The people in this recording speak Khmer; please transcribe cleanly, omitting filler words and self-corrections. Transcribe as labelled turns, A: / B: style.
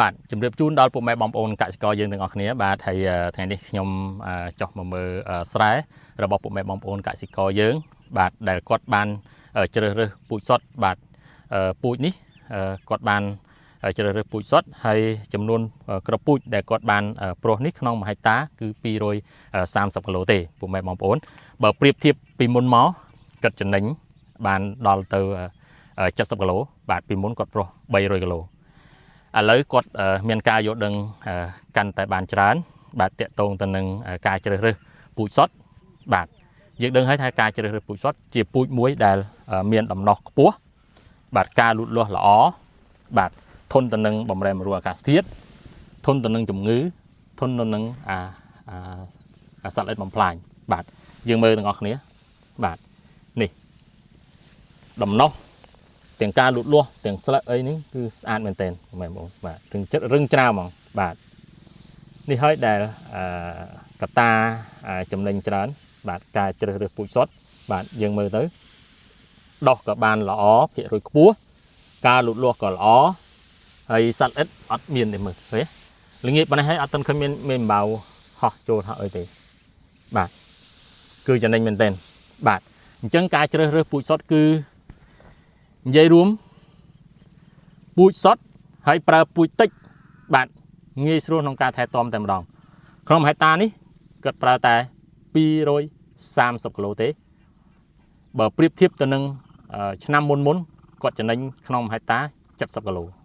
A: បាទជំរាបជូនដល់ពុកម៉ែបងប្អូនកសិករយើងទាំងអស់គ្នាបាទហើយថ្ងៃនេះខ្ញុំចុះមកមើលស្រែរបស់ពុកម៉ែបងប្អូនកសិករយើងបាទដែលគាត់បានជ្រើសរើសពូជសុទ្ធបាទពូជនេះគាត់បានជ្រើសរើសពូជសុទ្ធហើយចំនួនក្របពូជដែលគាត់បានប្រុសនេះក្នុង1ហិកតាគឺ230គីឡូទេពុកម៉ែបងប្អូនបើប្រៀបធៀបពីមុនមកគិតចំណេញបានដល់ទៅ70គីឡូបាទពីមុនគាត់ប្រុស300គីឡូឥឡូវគាត់មានការយល់ដឹងកាន់តែបានច្រើនបាទតាក់ទងទៅនឹងការជ្រើសរើសពូជសុទ្ធបាទយើងដឹងហើយថាការជ្រើសរើសពូជសុទ្ធជាពូជមួយដែលមានដំណោះខ្ពស់បាទការលូតលាស់ល្អបាទធន់ទៅនឹងបម្រែបម្រួលអាកាសធាតុធន់ទៅនឹងជំងឺធន់ទៅនឹងសត្វល្អិតបំផ្លាញបាទយើងមើលទាំងអស់គ្នាបាទនេះដំណោះទាំងការលូតលាស់ទាំងស្លឹកអីនេះគឺស្អាតមែនទែនបងប្អូនបាទទាំងចិត្តរឹងច្រាវហ្មងបាទនេះហើយដែលកត្តាចំណេញច្រើនបាទការជ្រើសរើសពូជសុទ្ធបាទយើងមើលទៅដោះក៏បានល្អភាគរយខ្ពស់ការលូតលាស់ក៏ល្អហើយសត្វល្អិតអត់មានទេមើលឃើញល្ងាចប៉ុណ្ណេះហើយអត់ទាន់ឃើញមានអំបៅហោះចូលហោះអីទេបាទគឺចំណេញមែនទែនបាទអញ្ចឹងការជ្រើសរើសពូជសុទ្ធគឺនិយាយរួមពូជសុទ្ធហើយប្រើពូជតិចបាទងាយស្រួលក្នុងការថែទាំតែម្ដងក្នុងហិកតានេះគាត់ប្រើតែ230គីឡូទេបើប្រៀបធៀបទៅនឹងឆ្នាំមុនគាត់ចំណេញក្នុងហិកតា70គីឡូ